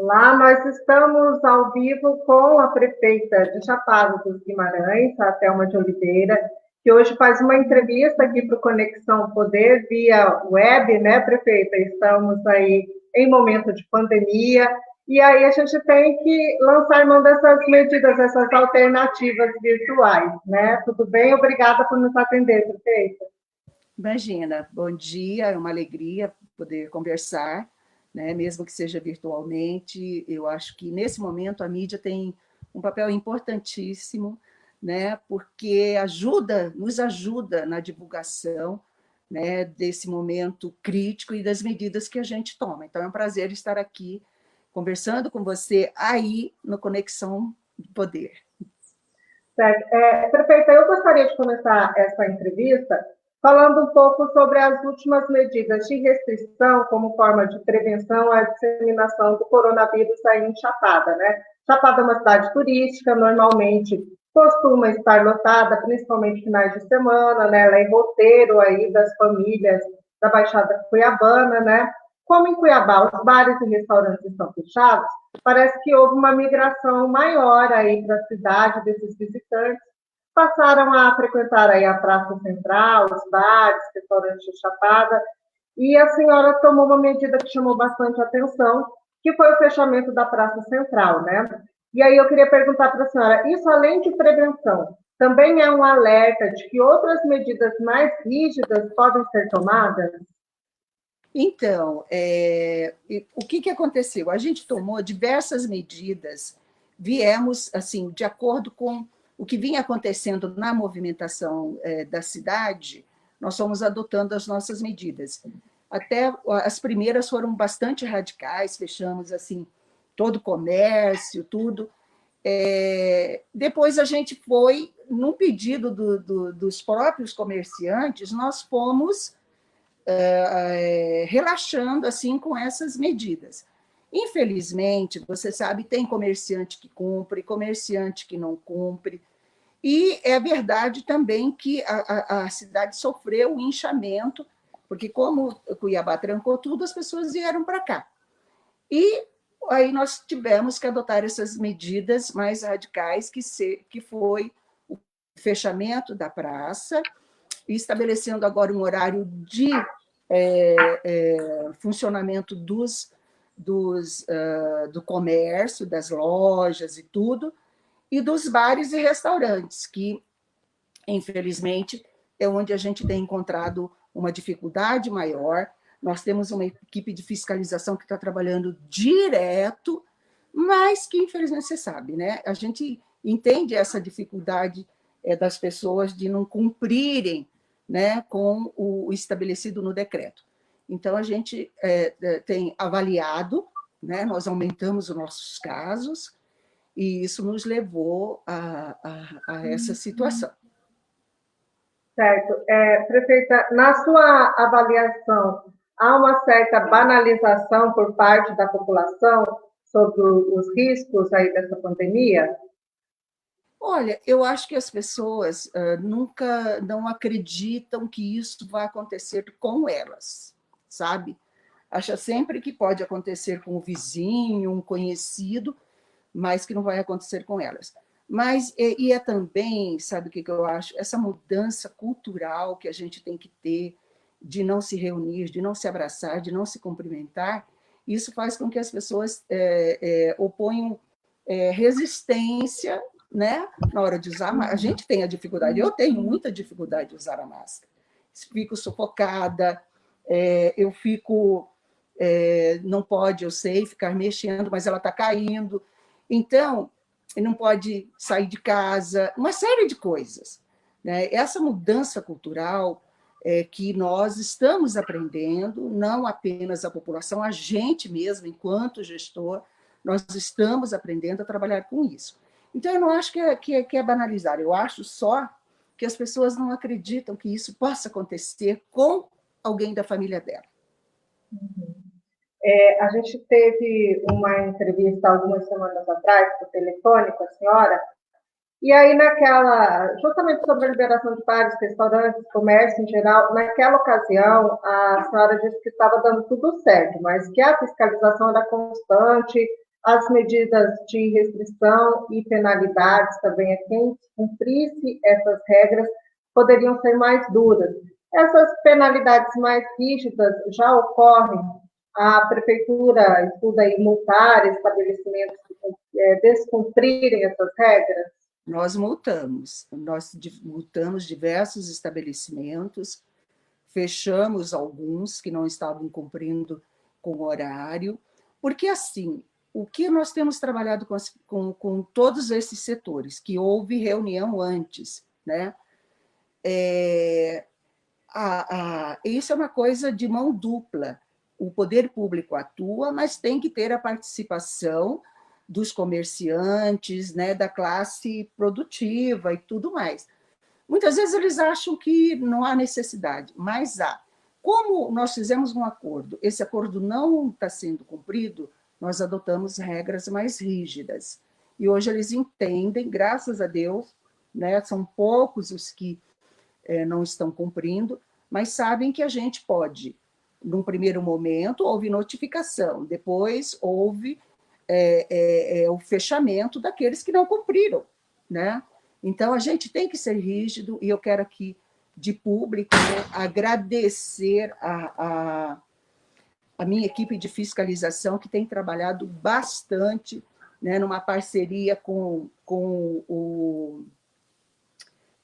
Lá nós estamos ao vivo com a prefeita de Chapada dos Guimarães, a Thelma de Oliveira, que hoje faz uma entrevista aqui para o Conexão Poder via web, né, prefeita? Estamos aí em momento de pandemia, e aí a gente tem que lançar mão dessas medidas, essas alternativas virtuais, né? Tudo bem? Obrigada por nos atender, prefeita. Imagina, bom dia, é uma alegria poder conversar, né? Mesmo que seja virtualmente. Eu acho que nesse momento a mídia tem um papel importantíssimo, né? Porque nos ajuda na divulgação, né? Desse momento crítico e das medidas que a gente toma. Então é um prazer estar aqui conversando com você aí no Conexão Poder. Certo. Prefeita, eu gostaria de começar essa entrevista falando um pouco sobre as últimas medidas de restrição como forma de prevenção à disseminação do coronavírus aí em Chapada, né? Chapada é uma cidade turística, normalmente costuma estar lotada, principalmente finais de semana, né? Ela é roteiro aí das famílias da Baixada Cuiabana, né? Como em Cuiabá os bares e restaurantes estão fechados, parece que houve uma migração maior aí para a cidade desses visitantes, passaram a frequentar aí a Praça Central, os bares, restaurantes de Chapada, e a senhora tomou uma medida que chamou bastante atenção, que foi o fechamento da Praça Central, né? E aí eu queria perguntar para a senhora, isso além de prevenção, também é um alerta de que outras medidas mais rígidas podem ser tomadas? Então, o que aconteceu? A gente tomou diversas medidas, viemos, assim, de acordo com o que vinha acontecendo na movimentação da cidade, nós fomos adotando as nossas medidas. Até as primeiras foram bastante radicais, fechamos, assim, todo o comércio, tudo. Depois a gente foi, num pedido dos próprios comerciantes, nós fomos relaxando assim com essas medidas. Infelizmente, você sabe, tem comerciante que cumpre, comerciante que não cumpre, e é verdade também que a cidade sofreu um inchamento, porque como Cuiabá trancou tudo, as pessoas vieram para cá. E aí nós tivemos que adotar essas medidas mais radicais, que foi o fechamento da praça, estabelecendo agora um horário de funcionamento do comércio, das lojas e tudo, e dos bares e restaurantes, que, infelizmente, é onde a gente tem encontrado uma dificuldade maior. Nós temos uma equipe de fiscalização que está trabalhando direto, mas que, infelizmente, você sabe, né? A gente entende essa dificuldade das pessoas de não cumprirem, né, com o estabelecido no decreto. Então, a gente tem avaliado, né, nós aumentamos os nossos casos, e isso nos levou a essa situação. Certo. Prefeita, na sua avaliação, há uma certa banalização por parte da população sobre os riscos aí dessa pandemia? Olha, eu acho que as pessoas nunca não acreditam que isso vai acontecer com elas, sabe? Acha sempre que pode acontecer com o vizinho, um conhecido, mas que não vai acontecer com elas. Mas é também, sabe o que eu acho? Essa mudança cultural que a gente tem que ter de não se reunir, de não se abraçar, de não se cumprimentar, isso faz com que as pessoas oponham resistência, né, na hora de usar. A gente tem a dificuldade, eu tenho muita dificuldade de usar a máscara. Fico sufocada, eu fico... não pode, eu sei, ficar mexendo, mas ela está caindo. Então, não pode sair de casa, uma série de coisas, né? Essa mudança cultural que nós estamos aprendendo, não apenas a população, a gente mesmo, enquanto gestor, nós estamos aprendendo a trabalhar com isso. Então, eu não acho que é banalizar, eu acho só que as pessoas não acreditam que isso possa acontecer com alguém da família dela. A gente teve uma entrevista algumas semanas atrás, por telefone, com a senhora, e aí justamente sobre a liberação de bares, restaurantes, comércio em geral, naquela ocasião, a senhora disse que estava dando tudo certo, mas que a fiscalização era constante, as medidas de restrição e penalidades também a quem cumprisse essas regras poderiam ser mais duras. Essas penalidades mais rígidas já ocorrem. A prefeitura estuda aí multar estabelecimentos que descumprirem essas regras? Nós multamos diversos estabelecimentos, fechamos alguns que não estavam cumprindo com o horário, porque, assim, o que nós temos trabalhado com todos esses setores, que houve reunião antes, né? Isso é uma coisa de mão dupla. O poder público atua, mas tem que ter a participação dos comerciantes, né, da classe produtiva e tudo mais. Muitas vezes eles acham que não há necessidade, mas há. Como nós fizemos um acordo, esse acordo não está sendo cumprido, nós adotamos regras mais rígidas. E hoje eles entendem, graças a Deus, né, são poucos os que não estão cumprindo, mas sabem que a gente pode, num primeiro momento, houve notificação, depois houve o fechamento daqueles que não cumpriram, né? Então, a gente tem que ser rígido, e eu quero aqui, de público, né, agradecer a minha equipe de fiscalização, que tem trabalhado bastante, né, numa parceria com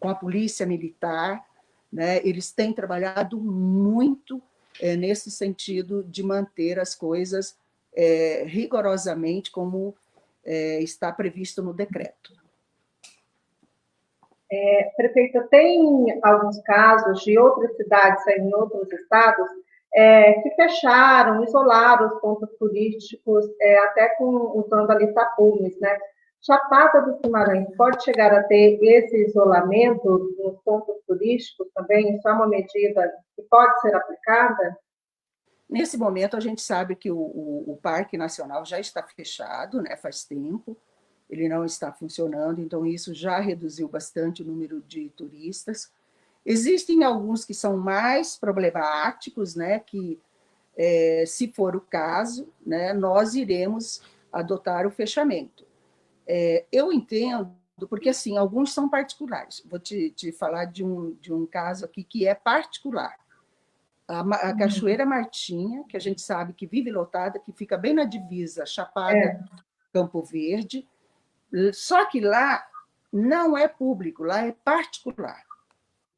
a Polícia Militar, né? Eles têm trabalhado muito nesse sentido de manter as coisas rigorosamente como está previsto no decreto. Prefeita, tem alguns casos de outras cidades em outros estados que fecharam, isolaram os pontos turísticos, até usando ali tapumes, né? Chapada dos Guimarães pode chegar a ter esse isolamento nos pontos turísticos também? Isso é uma medida que pode ser aplicada? Nesse momento, a gente sabe que o Parque Nacional já está fechado, né, faz tempo, ele não está funcionando, então isso já reduziu bastante o número de turistas. Existem alguns que são mais problemáticos, né, que, se for o caso, né, nós iremos adotar o fechamento. Eu entendo, porque assim, alguns são particulares. Vou te falar de um caso aqui que é particular. A Cachoeira Martinha, que a gente sabe que vive lotada, que fica bem na divisa Chapada, Campo Verde, só que lá não é público, lá é particular,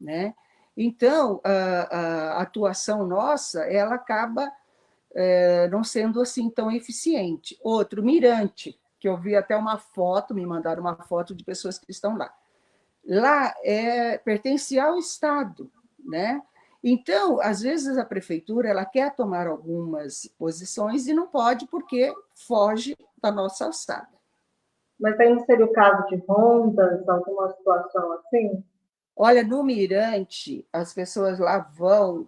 né? Então, a atuação nossa, ela acaba não sendo assim tão eficiente. Outro, Mirante, que eu vi até uma foto, me mandaram uma foto de pessoas que estão lá. Lá pertence ao Estado, né? Então, às vezes a prefeitura ela quer tomar algumas posições e não pode porque foge da nossa alçada. Mas aí não seria o caso de rondas, alguma situação assim? Olha, no Mirante, as pessoas lá vão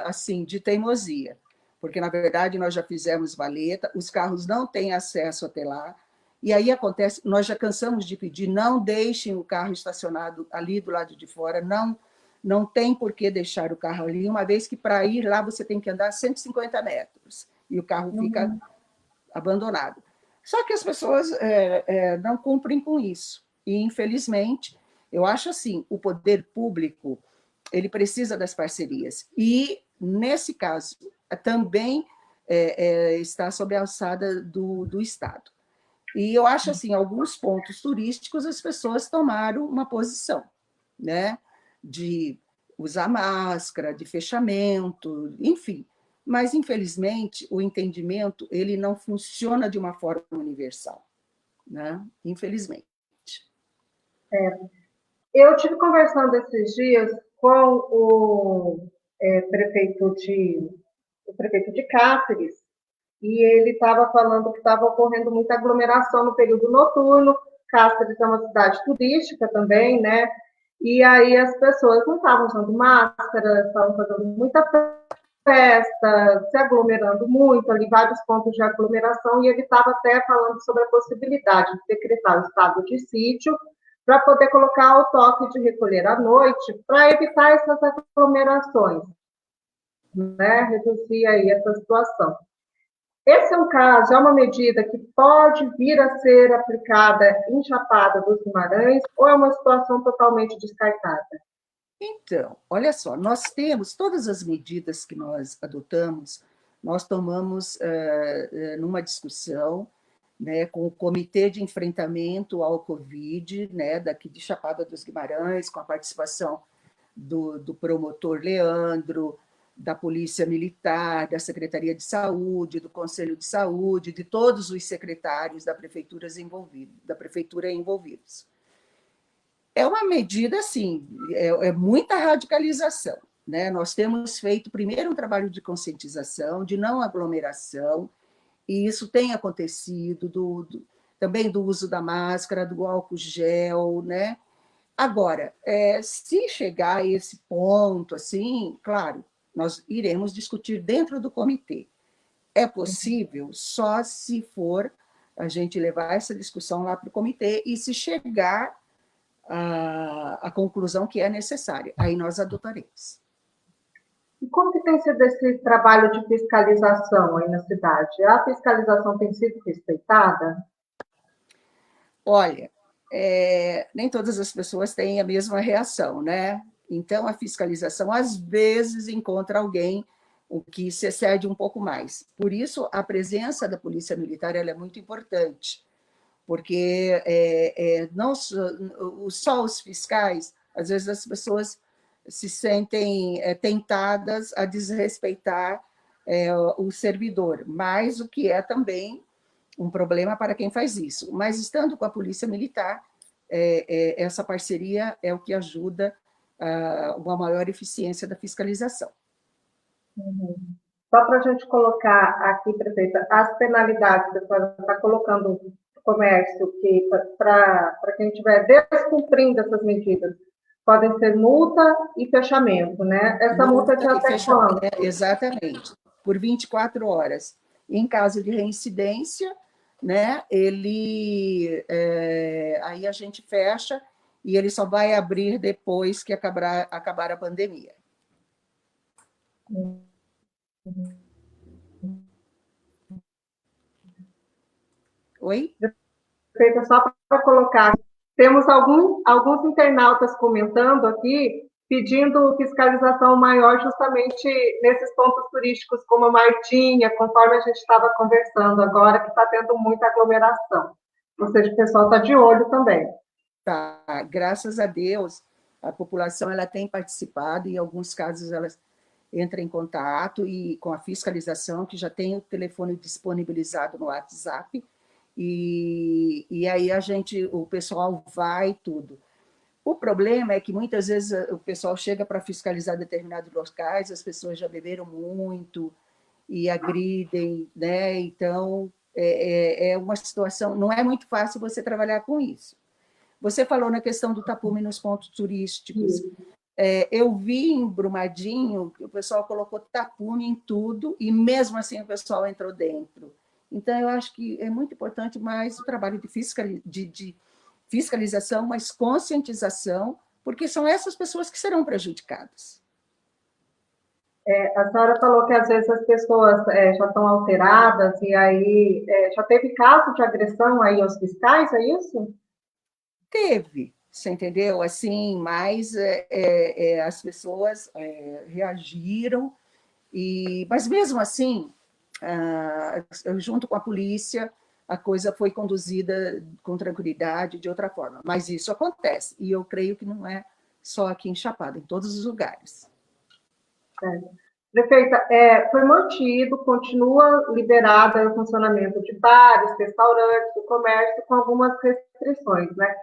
assim, de teimosia, porque, na verdade, nós já fizemos valeta, os carros não têm acesso até lá, e aí acontece, nós já cansamos de pedir, não deixem o carro estacionado ali do lado de fora, não tem por que deixar o carro ali, uma vez que para ir lá você tem que andar 150 metros, e o carro fica abandonado. Só que as pessoas não cumprem com isso, e, infelizmente, eu acho assim, o poder público ele precisa das parcerias, e, nesse caso, também está sob a alçada do Estado. E eu acho assim, alguns pontos turísticos as pessoas tomaram uma posição, né, de usar máscara, de fechamento, enfim. Mas, infelizmente, o entendimento ele não funciona de uma forma universal, né? Infelizmente. Eu tive conversando esses dias com o prefeito de Cáceres, e ele estava falando que estava ocorrendo muita aglomeração no período noturno. Cáceres é uma cidade turística também, né? E aí as pessoas não estavam usando máscara, estavam fazendo muita festa, se aglomerando muito, ali vários pontos de aglomeração, e ele estava até falando sobre a possibilidade de decretar o estado de sítio para poder colocar o toque de recolher à noite, para evitar essas aglomerações, né? Reduzir aí essa situação. esse é um caso, é uma medida que pode vir a ser aplicada em Chapada dos Guimarães ou é uma situação totalmente descartada? Então, olha só, nós temos todas as medidas que nós adotamos, nós tomamos numa discussão, né, com o Comitê de Enfrentamento ao Covid, né, daqui de Chapada dos Guimarães, com a participação do promotor Leandro, da Polícia Militar, da Secretaria de Saúde, do Conselho de Saúde, de todos os secretários da prefeitura envolvidos. É uma medida, assim, é muita radicalização, né? Nós temos feito, primeiro, um trabalho de conscientização, de não aglomeração, e isso tem acontecido, também do uso da máscara, do álcool gel, né? Agora, se chegar a esse ponto, assim, claro, nós iremos discutir dentro do comitê. É possível só se for a gente levar essa discussão lá para o comitê e se chegar à conclusão que é necessária. Aí nós adotaremos. E como que tem sido esse trabalho de fiscalização aí na cidade? A fiscalização tem sido respeitada? Olha, nem todas as pessoas têm a mesma reação, né? Então, a fiscalização, às vezes, encontra alguém o que se excede um pouco mais. Por isso, a presença da Polícia Militar ela é muito importante, porque não só os fiscais, às vezes as pessoas se sentem tentadas a desrespeitar o servidor, mas o que é também um problema para quem faz isso. Mas, estando com a Polícia Militar, essa parceria é o que ajuda a uma maior eficiência da fiscalização. Uhum. Só para a gente colocar aqui, prefeita, as penalidades que a senhora está colocando no comércio, que para quem estiver descumprindo essas medidas, podem ser multa e fechamento, né? Essa multa de até quanto? Exatamente, por 24 horas. Em caso de reincidência, né, aí a gente fecha e ele só vai abrir depois que acabar a pandemia. Oi? Feita só para colocar. Temos alguns internautas comentando aqui, pedindo fiscalização maior justamente nesses pontos turísticos, como a Martinha, conforme a gente estava conversando agora, que está tendo muita aglomeração. Ou seja, o pessoal está de olho também. Tá, graças a Deus, a população ela tem participado, e em alguns casos elas entram em contato e com a fiscalização, que já tem o telefone disponibilizado no WhatsApp, e aí o pessoal vai tudo. O problema é que muitas vezes o pessoal chega para fiscalizar determinados locais, as pessoas já beberam muito e agridem, né? Então, é uma situação, não é muito fácil você trabalhar com isso. Você falou na questão do tapume nos pontos turísticos. Eu vi em Brumadinho que o pessoal colocou tapume em tudo e mesmo assim o pessoal entrou dentro. Então, eu acho que é muito importante mais o trabalho de fiscalização, mas conscientização, porque são essas pessoas que serão prejudicadas. A senhora falou que às vezes as pessoas já estão alteradas e aí já teve caso de agressão aí aos fiscais, é isso? Teve, você entendeu? Assim, mas as pessoas reagiram, mas mesmo assim, junto com a polícia, a coisa foi conduzida com tranquilidade, de outra forma. Mas isso acontece, e eu creio que não é só aqui em Chapada, em todos os lugares. Prefeita, foi mantido, continua liberado o funcionamento de bares, restaurantes, do comércio, com algumas restrições, né?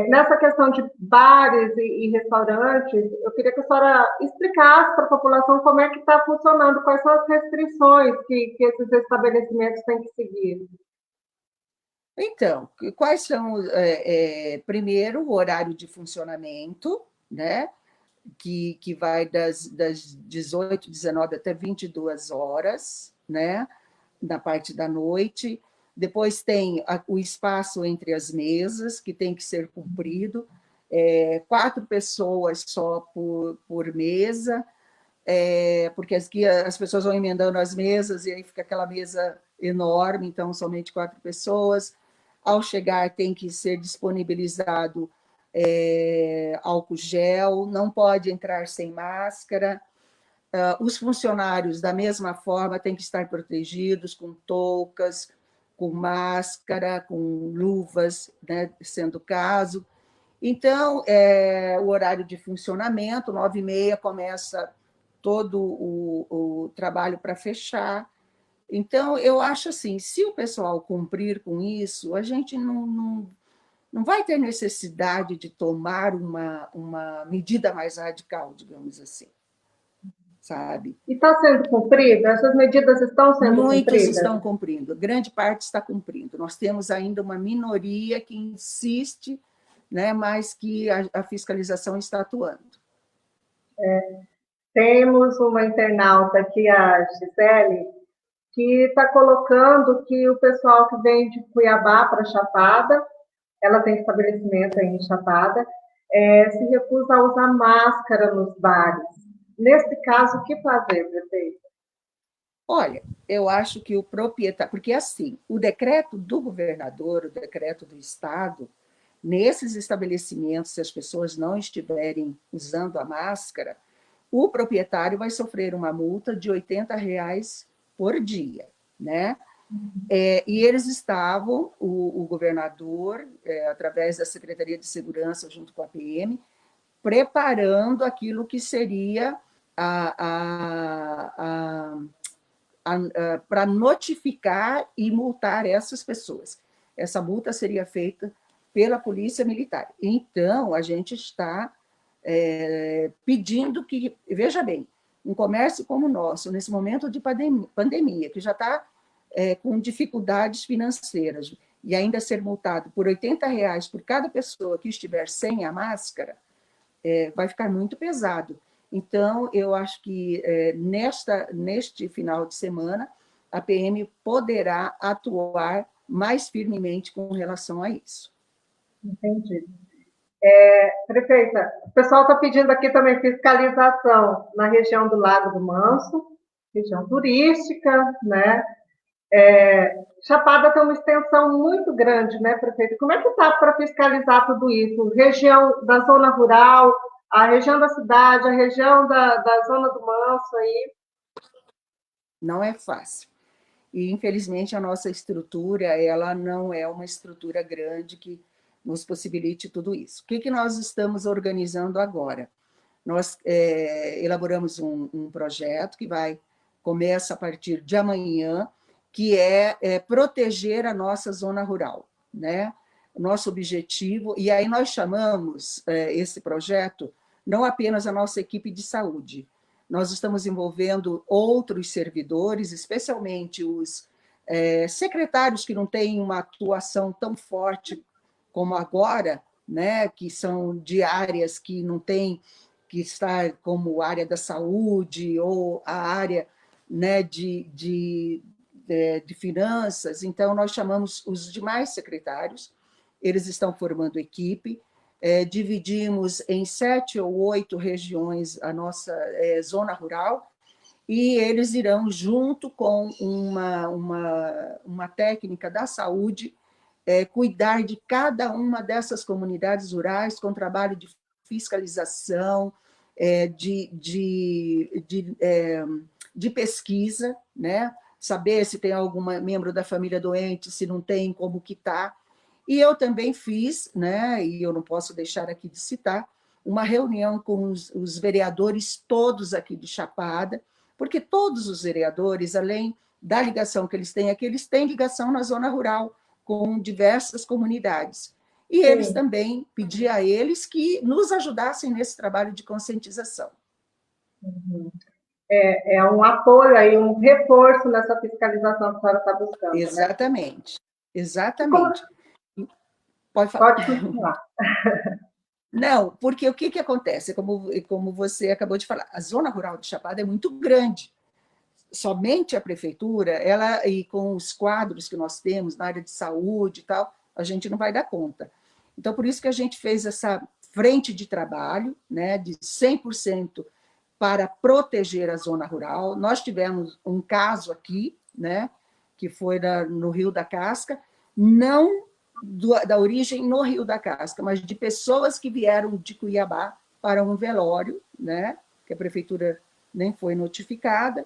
Nessa questão de bares e restaurantes, eu queria que a senhora explicasse para a população como é que está funcionando, quais são as restrições que esses estabelecimentos têm que seguir. Então, quais são, primeiro, o horário de funcionamento, né? Que vai das 18, 19 até 22 horas, né? Na parte da noite. Depois tem o espaço entre as mesas, que tem que ser cumprido, 4 pessoas só por mesa, porque aqui as pessoas vão emendando as mesas e aí fica aquela mesa enorme, então somente 4 pessoas. Ao chegar tem que ser disponibilizado álcool gel, não pode entrar sem máscara. Os funcionários, da mesma forma, têm que estar protegidos com toucas, com máscara, com luvas, né, sendo o caso. Então, o horário de funcionamento, 9h30, começa todo o trabalho para fechar. Então, eu acho assim, se o pessoal cumprir com isso, a gente não vai ter necessidade de tomar uma medida mais radical, digamos assim, sabe? E está sendo cumprida? Essas medidas estão sendo Muitos cumpridas? estão cumprindo, grande parte está cumprindo. Nós temos ainda uma minoria que insiste, né, mas que a fiscalização está atuando. Temos uma internauta aqui, a Gisele, que está colocando que o pessoal que vem de Cuiabá para Chapada, ela tem estabelecimento aí em Chapada, se recusa a usar máscara nos bares. Nesse caso, o que fazer, prefeito? Olha, eu acho que o proprietário, porque assim, o decreto do governador, o decreto do estado, nesses estabelecimentos, se as pessoas não estiverem usando a máscara, o proprietário vai sofrer uma multa de R$ 80 por dia, né? E eles estavam, o governador, através da Secretaria de Segurança, junto com a PM, preparando aquilo que seria para notificar e multar essas pessoas. Essa multa seria feita pela Polícia Militar. Então, a gente está pedindo que, veja bem, um comércio como o nosso, nesse momento de pandemia, que já está com dificuldades financeiras, e ainda ser multado por R$ 80 por cada pessoa que estiver sem a máscara, vai ficar muito pesado. Então, eu acho que neste final de semana, a PM poderá atuar mais firmemente com relação a isso. Entendi. Prefeita, o pessoal está pedindo aqui também fiscalização na região do Lago do Manso, região turística, né? Chapada tem uma extensão muito grande, né, prefeito? Como é que está para fiscalizar tudo isso? Região da zona rural, a região da cidade, a região da zona do Manso aí? Não é fácil. E, infelizmente, a nossa estrutura, ela não é uma estrutura grande que nos possibilite tudo isso. O que nós estamos organizando agora? Nós elaboramos um projeto que começa a partir de amanhã, que é proteger a nossa zona rural, né? O nosso objetivo, e aí nós chamamos esse projeto não apenas a nossa equipe de saúde, nós estamos envolvendo outros servidores, especialmente os secretários que não têm uma atuação tão forte como agora, né? Que são de áreas que não têm, que está como área da saúde ou a área, né, de finanças. Então, nós chamamos os demais secretários, eles estão formando equipe, dividimos em 7 ou 8 regiões a nossa zona rural, e eles irão, junto com uma técnica da saúde, cuidar de cada uma dessas comunidades rurais com trabalho de fiscalização, de pesquisa, né? Saber se tem algum membro da família doente, se não tem, como que está. E eu também fiz, né, e eu não posso deixar aqui de citar, uma reunião com os vereadores todos aqui de Chapada, porque todos os vereadores, além da ligação que eles têm aqui, eles têm ligação na zona rural, com diversas comunidades. E eles também, pedi a eles que nos ajudassem nesse trabalho de conscientização. É um apoio aí, um reforço nessa fiscalização que a senhora está buscando. Exatamente, né? Exatamente. Pode falar. Pode continuar. Não, porque o que acontece? Como você acabou de falar, a zona rural de Chapada é muito grande. Somente a prefeitura, ela, e com os quadros que nós temos na área de saúde e tal, a gente não vai dar conta. Então, por isso que a gente fez essa frente de trabalho, né, de 100% para proteger a zona rural. Nós tivemos um caso aqui, né, que foi no Rio da Casca, não da origem no Rio da Casca, mas de pessoas que vieram de Cuiabá para um velório, né, que a prefeitura nem foi notificada,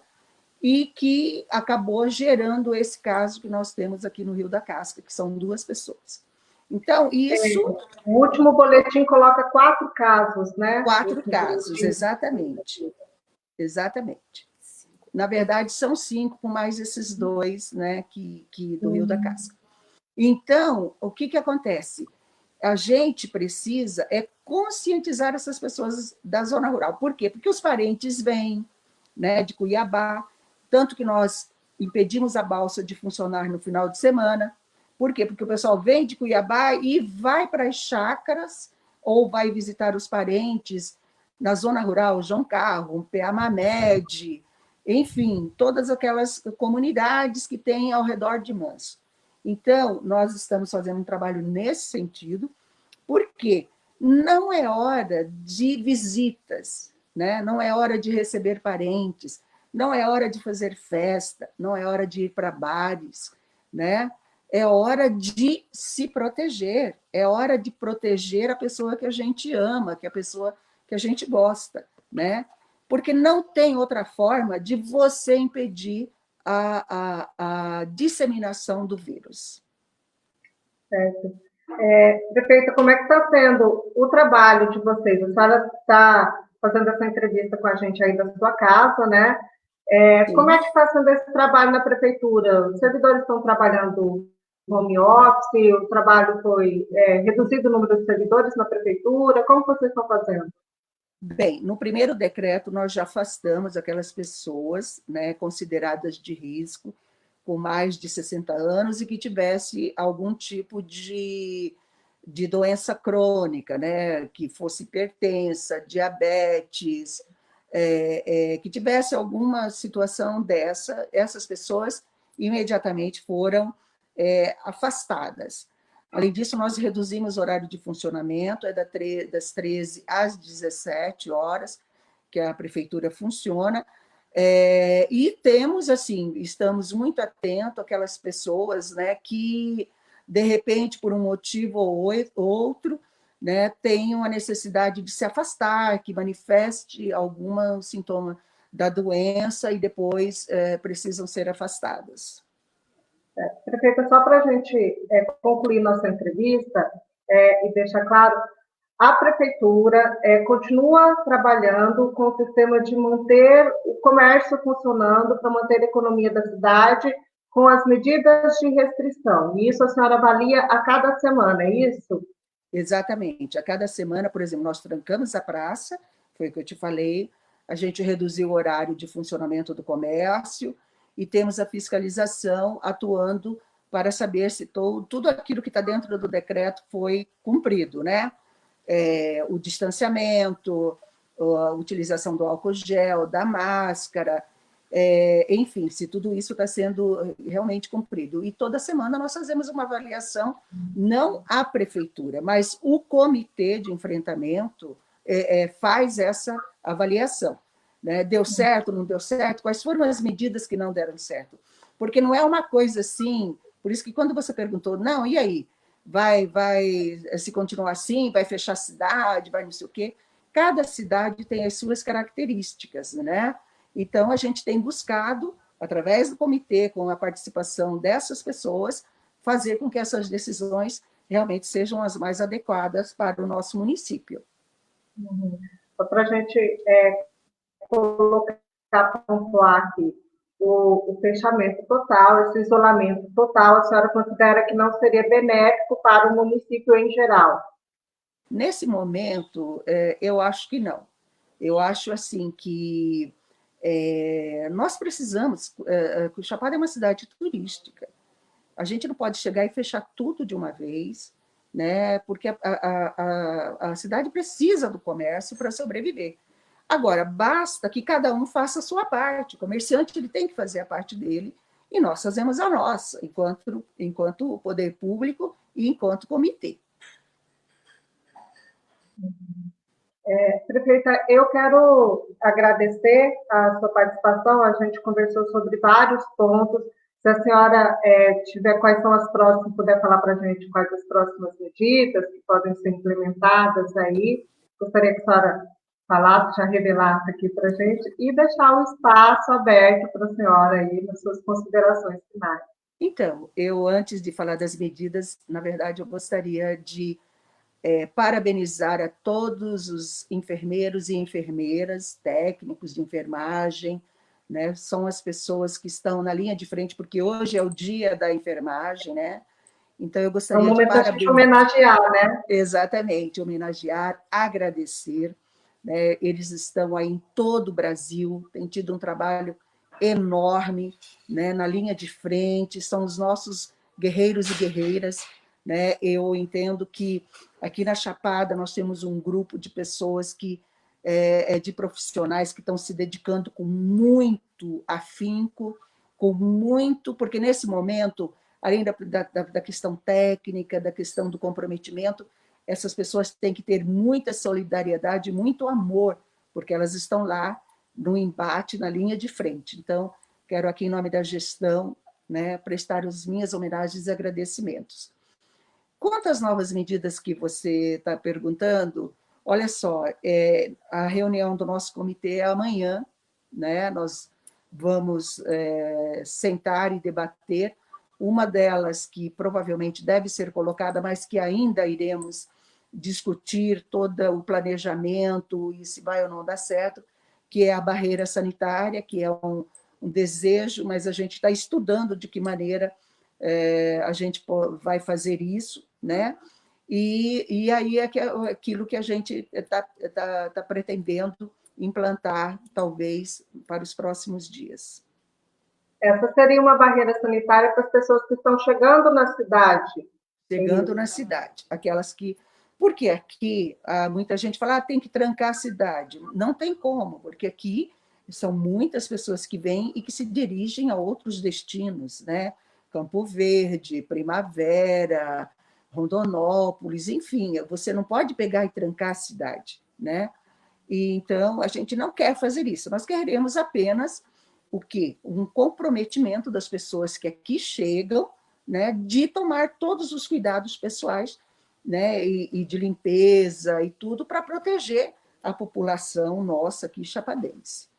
e que acabou gerando esse caso que nós temos aqui no Rio da Casca, que são 2 pessoas. Então, isso... O último boletim coloca 4 casos, né? 4 casos, exatamente. Exatamente. Na verdade, são 5, com mais esses 2, né, que do Rio da Casca. Então, o que acontece? A gente precisa conscientizar essas pessoas da zona rural. Por quê? Porque os parentes vêm, né, de Cuiabá, tanto que nós impedimos a balsa de funcionar no final de semana. Por quê? Porque o pessoal vem de Cuiabá e vai para as chácaras ou vai visitar os parentes na zona rural, João Carro, Peamamed, enfim, todas aquelas comunidades que tem ao redor de Manso. Então, nós estamos fazendo um trabalho nesse sentido, porque não é hora de visitas, né? Não é hora de receber parentes, não é hora de fazer festa, não é hora de ir para bares, né? É hora de se proteger, é hora de proteger a pessoa que a gente ama, que a pessoa que a gente gosta, né? Porque não tem outra forma de você impedir a disseminação do vírus. Certo. Prefeita, como é que está sendo o trabalho de vocês? A senhora está fazendo essa entrevista com a gente aí da sua casa, né? Como é que está sendo esse trabalho na prefeitura? Os servidores estão trabalhando home office? O trabalho foi reduzido o número de servidores na prefeitura? Como vocês estão fazendo? Bem, no primeiro decreto, nós já afastamos aquelas pessoas, né, consideradas de risco, com mais de 60 anos e que tivesse algum tipo de doença crônica, né, que fosse hipertensa, diabetes, que tivesse alguma situação dessa, essas pessoas imediatamente foram afastadas. Além disso, nós reduzimos o horário de funcionamento, das 13 às 17 horas, que a prefeitura funciona, e temos, assim, estamos muito atentos àquelas pessoas, né, que, de repente, por um motivo ou outro, né, tenham a necessidade de se afastar, que manifeste algum sintoma da doença e depois precisam ser afastadas. Prefeita, só para a gente concluir nossa entrevista e deixar claro, a prefeitura continua trabalhando com o sistema de manter o comércio funcionando para manter a economia da cidade com as medidas de restrição. E isso a senhora avalia a cada semana, é isso? Exatamente. A cada semana, por exemplo, nós trancamos a praça, foi o que eu te falei, a gente reduziu o horário de funcionamento do comércio e temos a fiscalização atuando para saber se tudo aquilo que está dentro do decreto foi cumprido, né? O distanciamento, a utilização do álcool gel, da máscara, enfim, se tudo isso está sendo realmente cumprido. E toda semana nós fazemos uma avaliação, não a prefeitura, mas o comitê de enfrentamento faz essa avaliação. Né? Deu certo, não deu certo? Quais foram as medidas que não deram certo? Porque não é uma coisa assim, por isso que quando você perguntou, não, e aí? Vai se continuar assim, vai fechar a cidade, vai não sei o quê. Cada cidade tem as suas características, né? Então, a gente tem buscado, através do comitê, com a participação dessas pessoas, fazer com que essas decisões realmente sejam as mais adequadas para o nosso município. Só para a gente colocar, pontuar aqui, o fechamento total, esse isolamento total, a senhora considera que não seria benéfico para o município em geral? Nesse momento, eu acho que não. Eu acho assim que nós precisamos... Chapada é uma cidade turística. A gente não pode chegar e fechar tudo de uma vez, né? Porque a cidade precisa do comércio para sobreviver. Agora, basta que cada um faça a sua parte. O comerciante ele tem que fazer a parte dele e nós fazemos a nossa, enquanto poder público e enquanto comitê. Prefeita, eu quero agradecer a sua participação. A gente conversou sobre vários pontos. Se a senhora tiver quais são as próximas, puder falar para a gente quais as próximas medidas que podem ser implementadas aí, gostaria que a senhora falasse, já revelasse aqui para a gente e deixar o espaço aberto para a senhora aí nas suas considerações finais. Então, eu, antes de falar das medidas, na verdade, eu gostaria de parabenizar a todos os enfermeiros e enfermeiras, técnicos de enfermagem, né? São as pessoas que estão na linha de frente, porque hoje é o dia da enfermagem, né? Então, eu É um gostaria de momento a gente parabenizar. homenagear, né? Exatamente, homenagear, agradecer, né? Eles estão aí em todo o Brasil, têm tido um trabalho enorme, né? Na linha de frente, são os nossos guerreiros e guerreiras, né? Eu entendo que aqui na Chapada nós temos um grupo de pessoas que de profissionais que estão se dedicando com muito afinco, com muito, porque nesse momento, além da questão técnica, da questão do comprometimento, essas pessoas têm que ter muita solidariedade, muito amor, porque elas estão lá no embate, na linha de frente. Então, quero aqui, em nome da gestão, né, prestar as minhas homenagens e agradecimentos. Quanto às novas medidas que você está perguntando, olha só, a reunião do nosso comitê é amanhã, né? Nós vamos sentar e debater. Uma delas que provavelmente deve ser colocada, mas que ainda iremos discutir todo o planejamento e se vai ou não dar certo, que é a barreira sanitária, que é um desejo, mas a gente está estudando de que maneira a gente vai fazer isso, né? E aí é aquilo que a gente está pretendendo implantar, talvez, para os próximos dias. Essa seria uma barreira sanitária para as pessoas que estão chegando na cidade. Chegando na cidade, aquelas que... Porque aqui, muita gente fala, tem que trancar a cidade. Não tem como, porque aqui são muitas pessoas que vêm e que se dirigem a outros destinos, né? Campo Verde, Primavera, Rondonópolis, enfim, você não pode pegar e trancar a cidade, né? E, então, a gente não quer fazer isso, nós queremos apenas o quê? Um comprometimento das pessoas que aqui chegam, né, de tomar todos os cuidados pessoais, né, e de limpeza e tudo para proteger a população nossa aqui chapadense.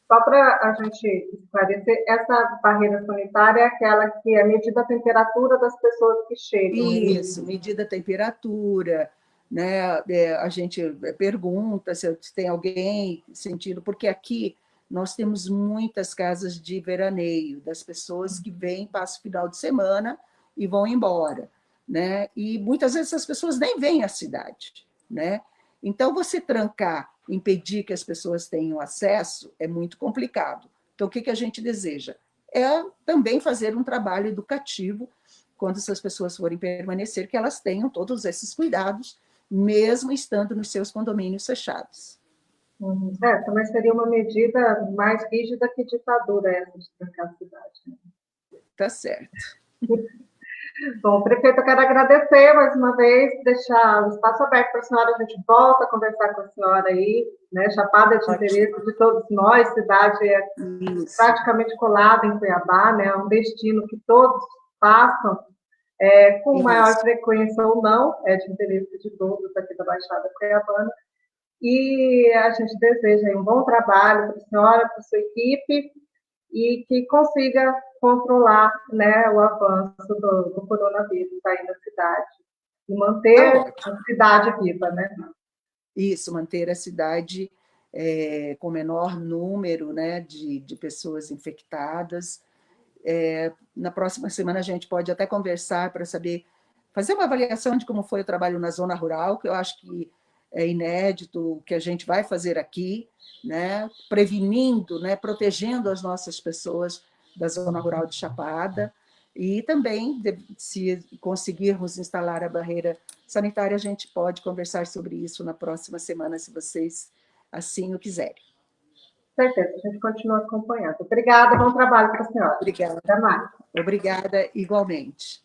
Só para a gente esclarecer, essa barreira sanitária é aquela que é medida a temperatura das pessoas que chegam. Isso, medida a temperatura, né? A gente pergunta se tem alguém sentindo, porque aqui nós temos muitas casas de veraneio, das pessoas que vêm, passam o final de semana e vão embora, né? E muitas vezes essas pessoas nem vêm à cidade, né? Então, você trancar, impedir que as pessoas tenham acesso é muito complicado. Então, o que a gente deseja? É também fazer um trabalho educativo quando essas pessoas forem permanecer, que elas tenham todos esses cuidados, mesmo estando nos seus condomínios fechados. Também seria uma medida mais rígida que ditadura essa de trancar a cidade. Né? Tá certo. Bom, prefeito, eu quero agradecer mais uma vez, deixar o espaço aberto para a senhora, a gente volta a conversar com a senhora aí, né? Chapada de interesse de todos nós, cidade é praticamente colada em Cuiabá, né? É um destino que todos passam, com maior frequência ou não, é de interesse de todos aqui da Baixada Cuiabana, e a gente deseja aí um bom trabalho para a senhora, para a sua equipe, e que consiga controlar, né, o avanço do coronavírus aí na cidade e manter a cidade viva, né? Isso, manter a cidade com menor número, né, de pessoas infectadas. Na próxima semana a gente pode até conversar para saber, fazer uma avaliação de como foi o trabalho na zona rural, que eu acho que é inédito o que a gente vai fazer aqui, né? Prevenindo, né? Protegendo as nossas pessoas da zona rural de Chapada, e também, se conseguirmos instalar a barreira sanitária, a gente pode conversar sobre isso na próxima semana, se vocês assim o quiserem. Certeza, a gente continua acompanhando. Obrigada, bom trabalho para a senhora. Obrigada. Até mais. Obrigada, igualmente.